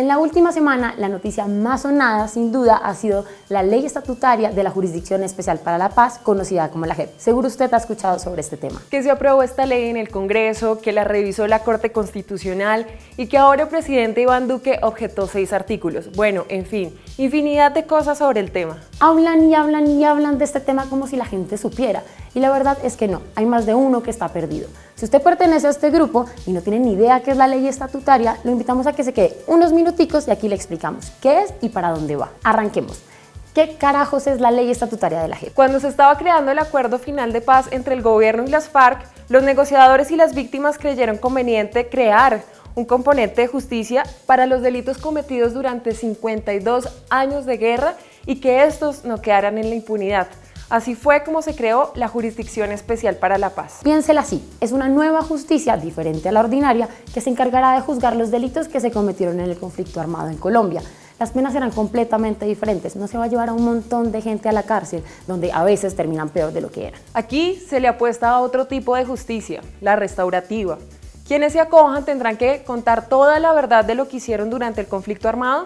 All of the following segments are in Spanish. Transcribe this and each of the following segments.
En la última semana, la noticia más sonada, sin duda, ha sido la Ley Estatutaria de la Jurisdicción Especial para la Paz, conocida como la JEP. Seguro usted ha escuchado sobre este tema. Que se aprobó esta ley en el Congreso, que la revisó la Corte Constitucional y que ahora el presidente Iván Duque objetó 6 artículos. Bueno, en fin, infinidad de cosas sobre el tema. Hablan y hablan y hablan de este tema como si la gente supiera. Y la verdad es que no, hay más de uno que está perdido. Si usted pertenece a este grupo y no tiene ni idea qué es la ley estatutaria, lo invitamos a que se quede unos minuticos y aquí le explicamos qué es y para dónde va. Arranquemos. ¿Qué carajos es la ley estatutaria de la JEP? Cuando se estaba creando el acuerdo final de paz entre el gobierno y las FARC, los negociadores y las víctimas creyeron conveniente crear un componente de justicia para los delitos cometidos durante 52 años de guerra y que estos no quedaran en la impunidad. Así fue como se creó la Jurisdicción Especial para la Paz. Piénsela así, es una nueva justicia diferente a la ordinaria que se encargará de juzgar los delitos que se cometieron en el conflicto armado en Colombia. Las penas serán completamente diferentes, no se va a llevar a un montón de gente a la cárcel, donde a veces terminan peor de lo que eran. Aquí se le apuesta a otro tipo de justicia, la restaurativa. Quienes se acojan tendrán que contar toda la verdad de lo que hicieron durante el conflicto armado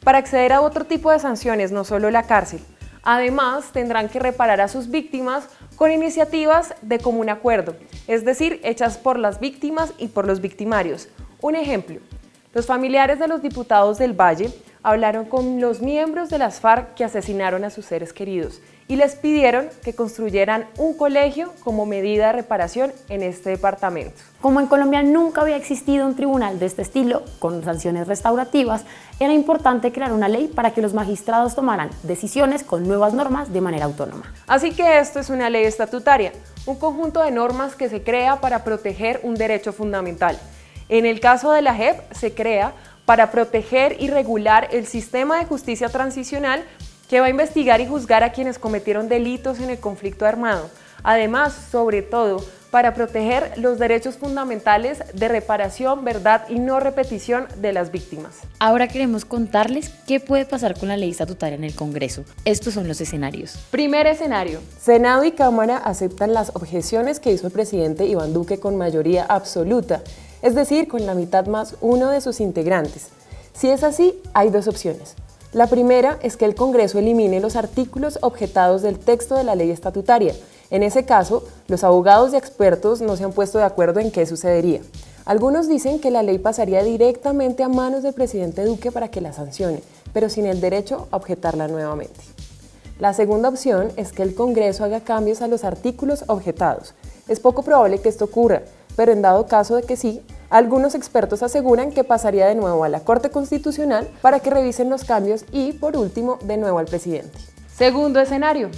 para acceder a otro tipo de sanciones, no solo la cárcel. Además, tendrán que reparar a sus víctimas con iniciativas de común acuerdo, es decir, hechas por las víctimas y por los victimarios. Un ejemplo, los familiares de los diputados del Valle hablaron con los miembros de las FARC que asesinaron a sus seres queridos y les pidieron que construyeran un colegio como medida de reparación en este departamento. Como en Colombia nunca había existido un tribunal de este estilo, con sanciones restaurativas, era importante crear una ley para que los magistrados tomaran decisiones con nuevas normas de manera autónoma. Así que esto es una ley estatutaria, un conjunto de normas que se crea para proteger un derecho fundamental. En el caso de la JEP, se crea para proteger y regular el sistema de justicia transicional que va a investigar y juzgar a quienes cometieron delitos en el conflicto armado. Además, sobre todo, para proteger los derechos fundamentales de reparación, verdad y no repetición de las víctimas. Ahora queremos contarles qué puede pasar con la ley estatutaria en el Congreso. Estos son los escenarios. Primer escenario. Senado y Cámara aceptan las objeciones que hizo el presidente Iván Duque con mayoría absoluta, es decir, con la mitad más uno de sus integrantes. Si es así, hay dos opciones. La primera es que el Congreso elimine los artículos objetados del texto de la ley estatutaria. En ese caso, los abogados y expertos no se han puesto de acuerdo en qué sucedería. Algunos dicen que la ley pasaría directamente a manos del presidente Duque para que la sancione, pero sin el derecho a objetarla nuevamente. La segunda opción es que el Congreso haga cambios a los artículos objetados. Es poco probable que esto ocurra, pero en dado caso de que sí, algunos expertos aseguran que pasaría de nuevo a la Corte Constitucional para que revisen los cambios y, por último, de nuevo al presidente. Segundo escenario.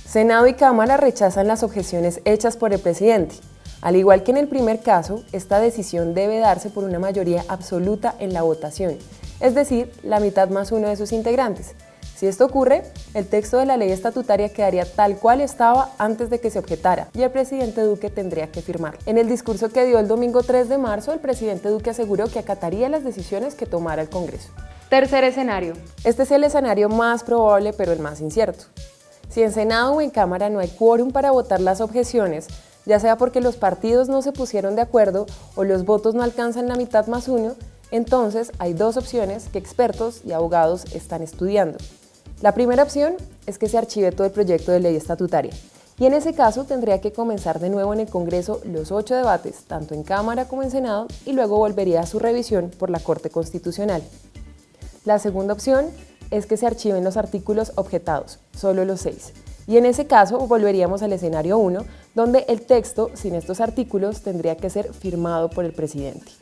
Senado y Cámara rechazan las objeciones hechas por el presidente. Al igual que en el primer caso, esta decisión debe darse por una mayoría absoluta en la votación, es decir, la mitad más uno de sus integrantes. Si esto ocurre, el texto de la ley estatutaria quedaría tal cual estaba antes de que se objetara y el presidente Duque tendría que firmar. En el discurso que dio el domingo 3 de marzo, el presidente Duque aseguró que acataría las decisiones que tomara el Congreso. Tercer escenario. Este es el escenario más probable, pero el más incierto. Si en Senado o en Cámara no hay quórum para votar las objeciones, ya sea porque los partidos no se pusieron de acuerdo o los votos no alcanzan la mitad más uno, entonces hay dos opciones que expertos y abogados están estudiando. La primera opción es que se archive todo el proyecto de ley estatutaria y en ese caso tendría que comenzar de nuevo en el Congreso los 8 debates, tanto en Cámara como en Senado, y luego volvería a su revisión por la Corte Constitucional. La segunda opción es que se archiven los artículos objetados, solo los 6, y en ese caso volveríamos al escenario 1, donde el texto sin estos artículos tendría que ser firmado por el presidente.